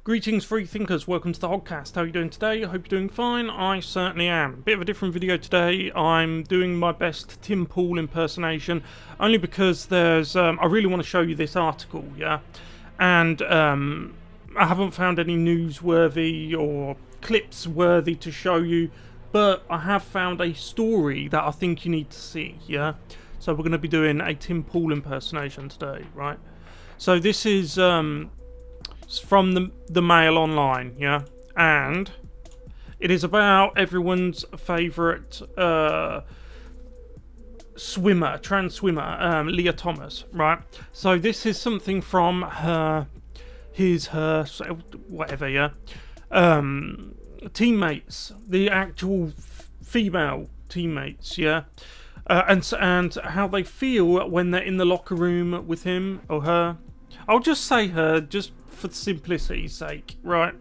Greetings, free thinkers. Welcome to the Hoggcast. How are you doing today? I hope you're doing fine. I certainly am. Bit of a different video today. I'm doing my best Tim Pool impersonation, only because there's I really want to show you this article, yeah, and I haven't found any newsworthy or clips worthy to show you, but I have found a story that I think you need to see, yeah. So we're going to be doing a Tim Pool impersonation today, right? So this is it's from the Mail Online, yeah, and it is about everyone's favourite swimmer, trans swimmer, Lia Thomas, right? So this is something from her whatever, yeah, teammates, the actual female teammates, yeah, and how they feel when they're in the locker room with him or her. I'll just say her, just for simplicity's sake, right?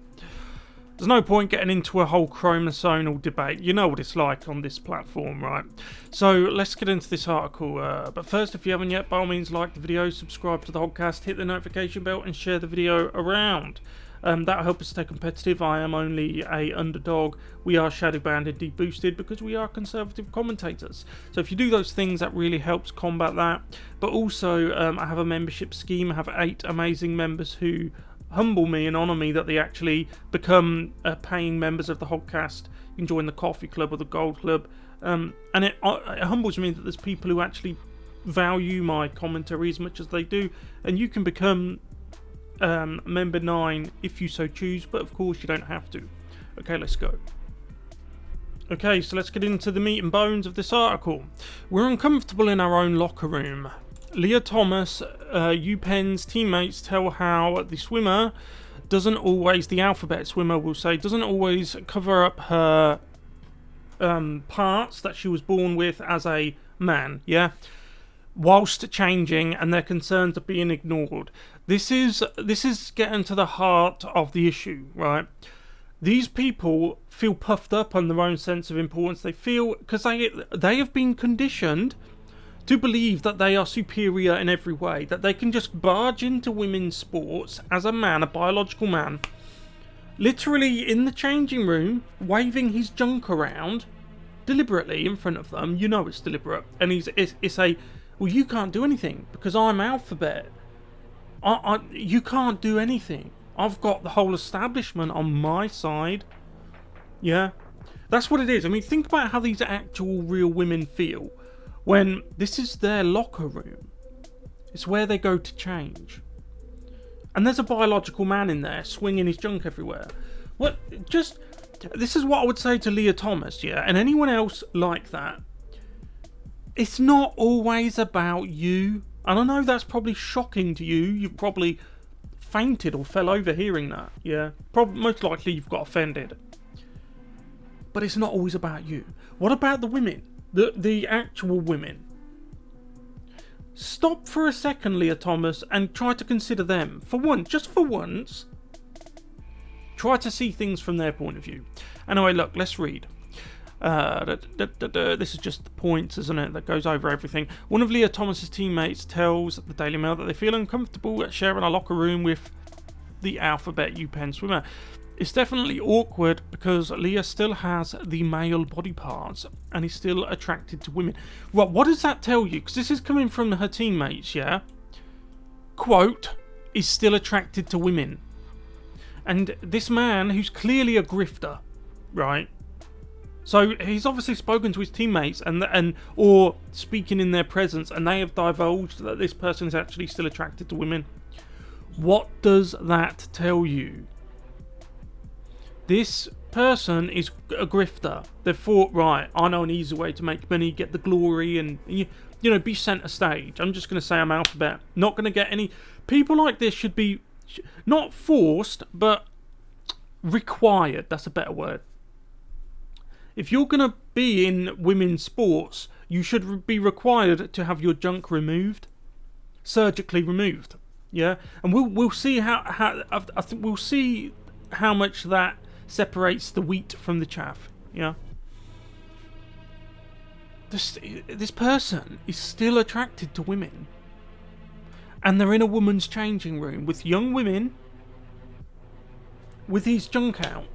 There's no point getting into a whole chromosomal debate. You know what it's like on this platform, right? So let's get into this article. But first, if you haven't yet, by all means, like the video, subscribe to the Hoggcast, hit the notification bell, and share the video around. That'll help us stay competitive. I am only a underdog. We are shadow banned and deboosted because we are conservative commentators. So if you do those things, that really helps combat that. But also, I have a membership scheme. I have 8 amazing members who humble me and honour me that they actually become paying members of the Hoggcast. You can join the Coffee Club or the Gold Club. And it humbles me that there's people who actually value my commentary as much as they do. And you can become member 9 if you so choose, but of course you don't have to. Okay, let's go. Okay, so let's get into the meat and bones of this article. We're uncomfortable in our own locker room. Lia Thomas, U Penn's teammates tell how the swimmer doesn't always, the alphabet swimmer will say, doesn't always cover up her parts that she was born with as a man, yeah, whilst changing, and their concerns are being ignored. This is getting to the heart of the issue, right? These people feel puffed up on their own sense of importance. They feel, because they have been conditioned to believe that they are superior in every way, that they can just barge into women's sports as a man, a biological man, literally in the changing room, waving his junk around deliberately in front of them. You know it's deliberate, and it's a, well, you can't do anything because I'm alphabet. You can't do anything. I've got the whole establishment on my side. Yeah, that's what it is. I mean, think about how these actual real women feel when this is their locker room. It's where they go to change. And there's a biological man in there swinging his junk everywhere. This is what I would say to Lia Thomas, yeah, and anyone else like that. It's not always about you. And I know that's probably shocking to you. You've probably fainted or fell over hearing that, yeah. Most likely you've got offended. But it's not always about you. What about the women? The actual women? Stop for a second, Lia Thomas, and try to consider them. For once, just for once, try to see things from their point of view. Anyway, look, let's read. This is just the points, isn't it, that goes over everything. One of Lia Thomas's teammates tells the Daily Mail that they feel uncomfortable at sharing a locker room with the alphabet U Penn swimmer. It's definitely awkward because Lia still has the male body parts and is still attracted to women. Well, what does that tell you? Because this is coming from her teammates, yeah? Quote, is still attracted to women. And this man, who's clearly a grifter, right? So he's obviously spoken to his teammates or speaking in their presence, and they have divulged that this person is actually still attracted to women. What does that tell you? This person is a grifter. They've thought, right, I know an easy way to make money, get the glory, and you know, be centre stage. I'm just going to say I'm alphabet. Not going to get any. People like this should be not forced, but required. That's a better word. If you're going to be in women's sports, you should be required to have your junk removed, surgically removed. Yeah, and we'll see how I think we'll see how much that separates the wheat from the chaff. Yeah. This person is still attracted to women, and they're in a woman's changing room with young women with his junk out.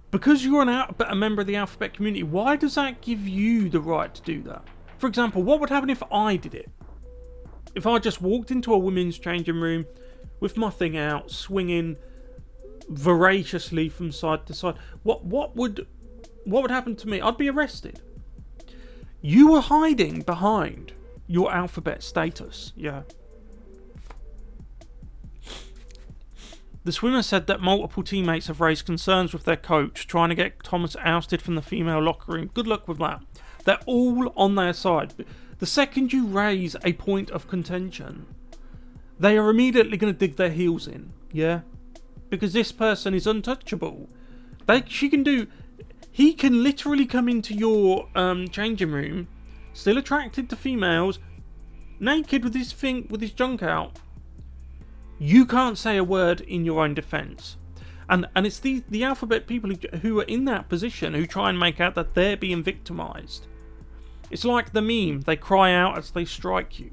Because you're a member of the alphabet community, why does that give you the right to do that? For example, what would happen if I did it? If I just walked into a women's changing room with my thing out, swinging voraciously from side to side, what would happen to me? I'd be arrested. You were hiding behind your alphabet status, yeah. The swimmer said that multiple teammates have raised concerns with their coach, trying to get Thomas ousted from the female locker room. Good luck with that. They're all on their side. The second you raise a point of contention, they are immediately going to dig their heels in, yeah? Because this person is untouchable. He can literally come into your changing room, still attracted to females, naked with his junk out. You can't say a word in your own defence. And it's the alphabet people who are in that position who try and make out that they're being victimised. It's like the meme, they cry out as they strike you.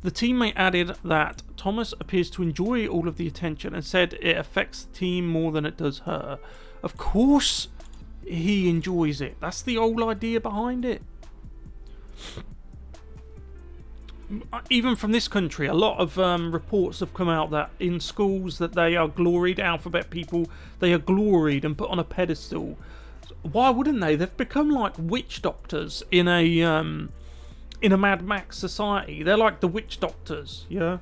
The teammate added that Thomas appears to enjoy all of the attention and said it affects the team more than it does her. Of course he enjoys it. That's the whole idea behind it. Even from this country, a lot of reports have come out that in schools that they are gloried, alphabet people, they are gloried and put on a pedestal. Why wouldn't they? They've become like witch doctors in a Mad Max society. They're like the witch doctors, yeah.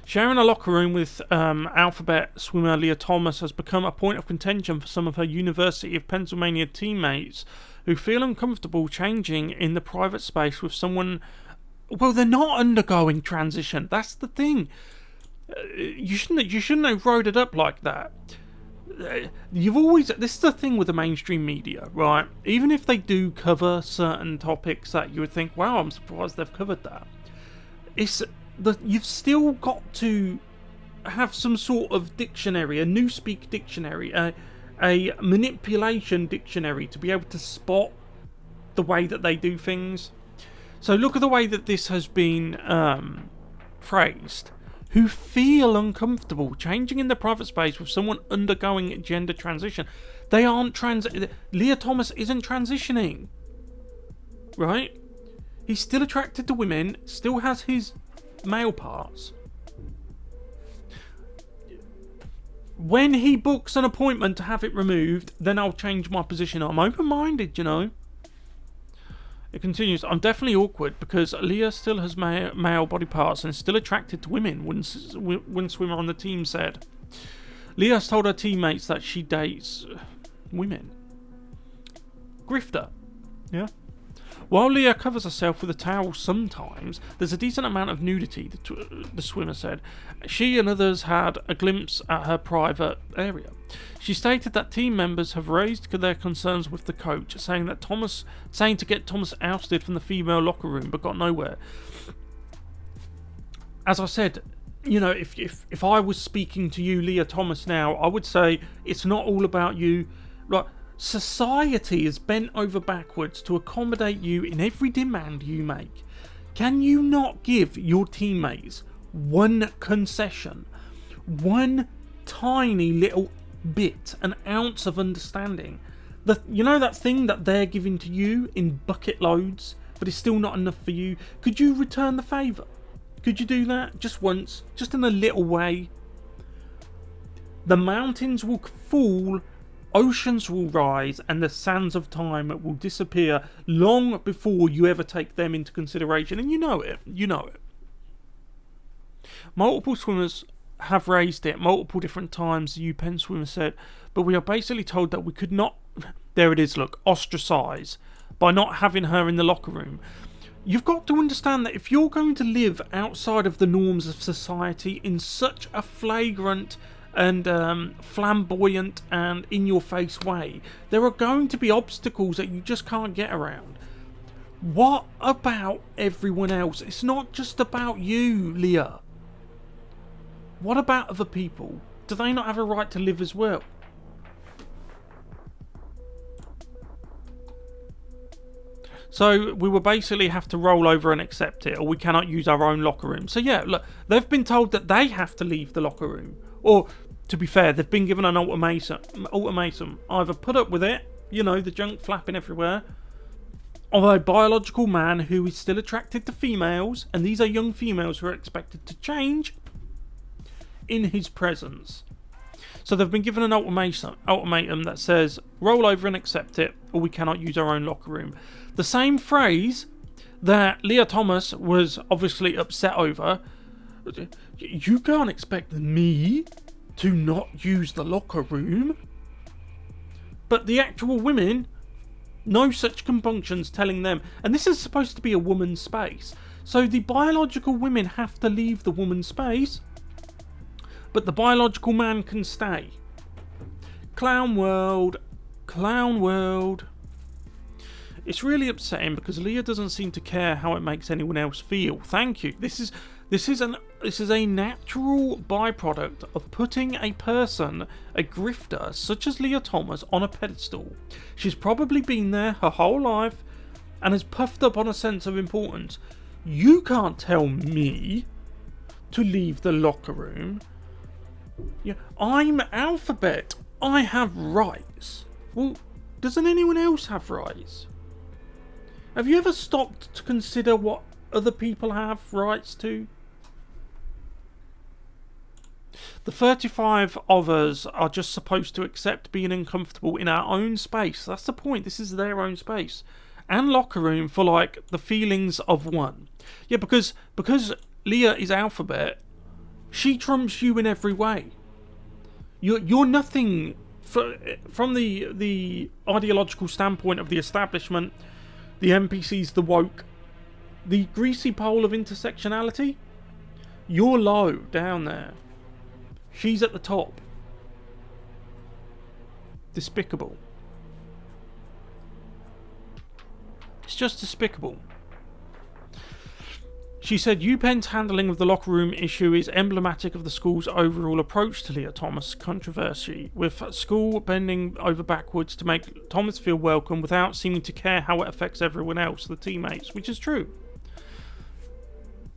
Sharing a locker room with alphabet swimmer Lia Thomas has become a point of contention for some of her University of Pennsylvania teammates who feel uncomfortable changing in the private space with someone. Well, they're not undergoing transition. That's the thing. You shouldn't have wrote it up like that. This is the thing with the mainstream media, right? Even if they do cover certain topics that you would think, wow, I'm surprised they've covered that. You've still got to have some sort of dictionary, a newspeak dictionary, a manipulation dictionary to be able to spot the way that they do things. So look at the way that this has been phrased. Who feel uncomfortable changing in the private space with someone undergoing gender transition. They aren't Lia Thomas isn't transitioning. Right? He's still attracted to women, still has his male parts. When he books an appointment to have it removed, then I'll change my position. I'm open-minded, you know. It continues, I'm definitely awkward because Lia still has male body parts and is still attracted to women, one swimmer on the team said. Lia has told her teammates that she dates women. Grifter. Yeah. While Lia covers herself with a towel sometimes, there's a decent amount of nudity, the swimmer said. She and others had a glimpse at her private area. She stated that team members have raised their concerns with the coach, saying to get Thomas ousted from the female locker room, but got nowhere. As I said, you know, if I was speaking to you, Lia Thomas, now, I would say it's not all about you. Like, society is bent over backwards to accommodate you in every demand you make. Can you not give your teammates one concession, one tiny little bit, an ounce of understanding? You know that thing that they're giving to you in bucket loads, but it's still not enough for you? Could you return the favour? Could you do that just once, just in a little way? The mountains will fall, oceans will rise, and the sands of time will disappear long before you ever take them into consideration. And you know it. Multiple swimmers have raised it multiple different times, the U Penn swimmer said, but we are basically told that we could not, there it is, look, ostracise by not having her in the locker room. You've got to understand that if you're going to live outside of the norms of society in such a flagrant and flamboyant and in-your-face way, there are going to be obstacles that you just can't get around. What about everyone else? It's not just about you, Lia. What about other people? Do they not have a right to live as well? So we will basically have to roll over and accept it, or we cannot use our own locker room. So yeah, look, they've been told that they have to leave the locker room. Or, to be fair, they've been given an ultimatum. Either put up with it, the junk flapping everywhere, of a biological man who is still attracted to females, and these are young females who are expected to change in his presence. So they've been given an ultimatum that says, roll over and accept it, or we cannot use our own locker room. The same phrase that Lia Thomas was obviously upset over. You can't expect me to not use the locker room. But the actual women, no such compunctions telling them. And this is supposed to be a woman's space. So the biological women have to leave the woman's space, but the biological man can stay. Clown world. It's really upsetting because Lia doesn't seem to care how it makes anyone else feel. Thank you. This is a natural byproduct of putting a person, a grifter such as Lia Thomas, on a pedestal. She's probably been there her whole life and is puffed up on a sense of importance. You can't tell me to leave the locker room. Yeah, I'm Alphabet. I have rights. Well, doesn't anyone else have rights? Have you ever stopped to consider what other people have rights to? The 35 of us are just supposed to accept being uncomfortable in our own space. That's the point. This is their own space. And locker room for, like, the feelings of one. Yeah, because Lia is Alphabet, she trumps you in every way. You're nothing from the ideological standpoint of the establishment, the NPCs, the woke, the greasy pole of intersectionality. You're low down there. She's at the top. Despicable. It's just despicable. She said Upenn's handling of the locker room issue is emblematic of the school's overall approach to Lia Thomas' controversy, with school bending over backwards to make Thomas feel welcome without seeming to care how it affects everyone else, the teammates, which is true.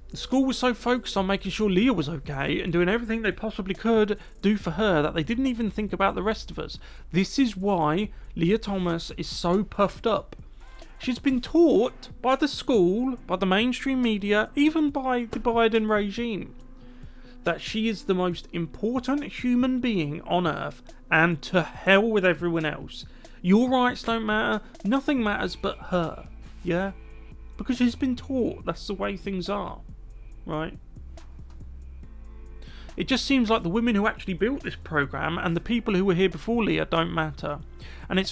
The school was so focused on making sure Lia was okay and doing everything they possibly could do for her that they didn't even think about the rest of us. This is why Lia Thomas is so puffed up. She's been taught by the school, by the mainstream media, even by the Biden regime, that she is the most important human being on Earth, and to hell with everyone else. Your rights don't matter, nothing matters but her, yeah? Because she's been taught that's the way things are, right? It just seems like the women who actually built this program and the people who were here before Lia don't matter. And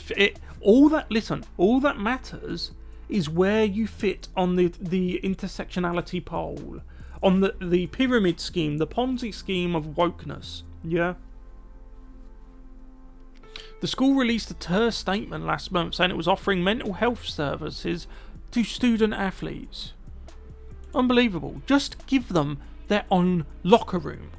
all that matters is where you fit on the intersectionality pole, on the pyramid scheme, the Ponzi scheme of wokeness. Yeah. The school released a terse statement last month saying it was offering mental health services to student athletes. Unbelievable. Just give them their own locker room.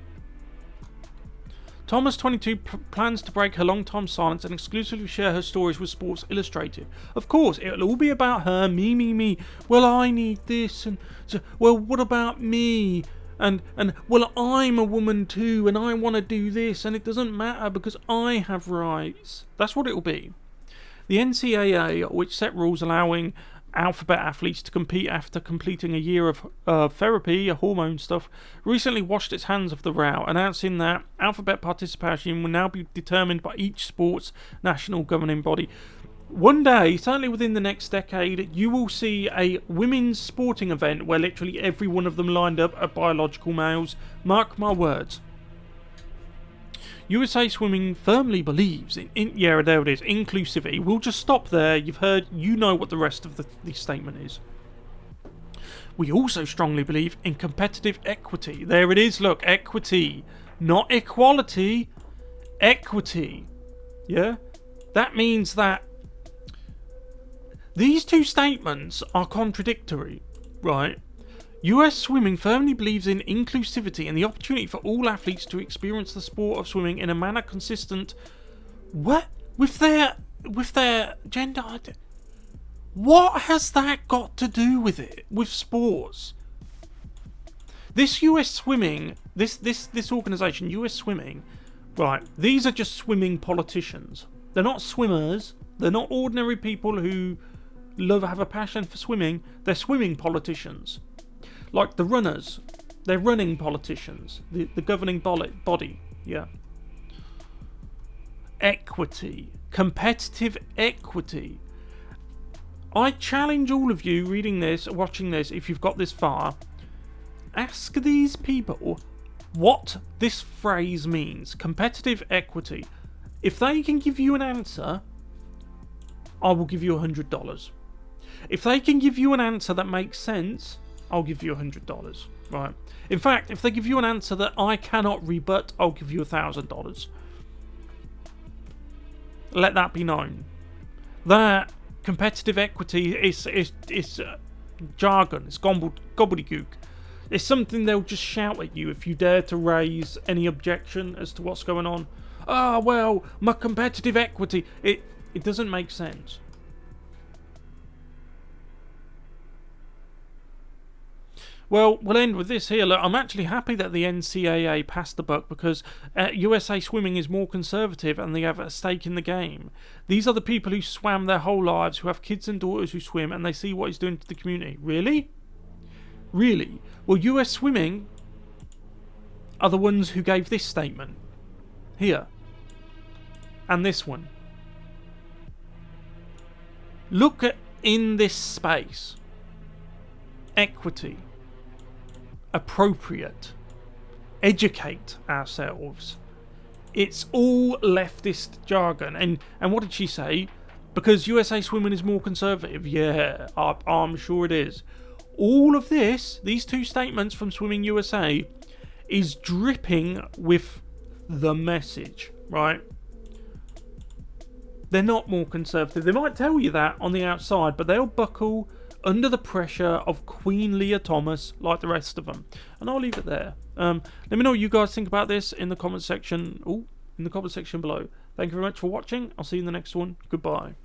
Thomas, 22, plans to break her long-time silence and exclusively share her stories with Sports Illustrated. Of course, it'll all be about her, me. Well, I need this, and so, well, what about me? And well, I'm a woman too, and I want to do this, and it doesn't matter because I have rights. That's what it'll be. The NCAA, which set rules allowing Alphabet athletes to compete after completing a year of therapy, hormone stuff, recently washed its hands of the row, announcing that Alphabet participation will now be determined by each sport's national governing body. One day, certainly within the next decade, you will see a women's sporting event where literally every one of them lined up are biological males. Mark my words. USA Swimming firmly believes in yeah, there it is, inclusivity. We'll just stop there. You've heard, you know what the rest of the statement is. We also strongly believe in competitive equity. There it is, look, equity. Not equality, equity. Yeah? That means that these two statements are contradictory, right? US Swimming firmly believes in inclusivity and the opportunity for all athletes to experience the sport of swimming in a manner consistent with their gender. What has that got to do with it? With sports? This US Swimming, this organisation, US Swimming, right, these are just swimming politicians. They're not swimmers. They're not ordinary people who have a passion for swimming. They're swimming politicians. Like the runners. They're running politicians. The governing body. Yeah. Equity. Competitive equity. I challenge all of you reading this, watching this, if you've got this far, ask these people what this phrase means. Competitive equity. If they can give you an answer, I will give you $100. If they can give you an answer that makes sense, I'll give you $100. Right. In fact, if they give you an answer that I cannot rebut, I'll give you $1,000. Let that be known. That competitive equity is jargon. It's gobbledygook. It's something they'll just shout at you if you dare to raise any objection as to what's going on. Ah, well, my competitive equity. It doesn't make sense. Well, we'll end with this here. Look, I'm actually happy that the NCAA passed the buck because USA Swimming is more conservative and they have a stake in the game. These are the people who swam their whole lives, who have kids and daughters who swim, and they see what he's doing to the community. Really? Really? Well, US Swimming are the ones who gave this statement. Here. And this one. Look at in this space. Equity. Appropriate. Educate ourselves. It's all leftist jargon. And what did she say? Because USA Swimming is more conservative. Yeah, I'm sure it is. All of this, these two statements from Swimming USA, is dripping with the message, right? They're not more conservative. They might tell you that on the outside, but they'll buckle under the pressure of Queen Lia Thomas like the rest of them. And I'll leave it there. Let me know what you guys think about this in the comment section. In the comment section below. Thank you very much for watching. I'll see you in the next one. Goodbye.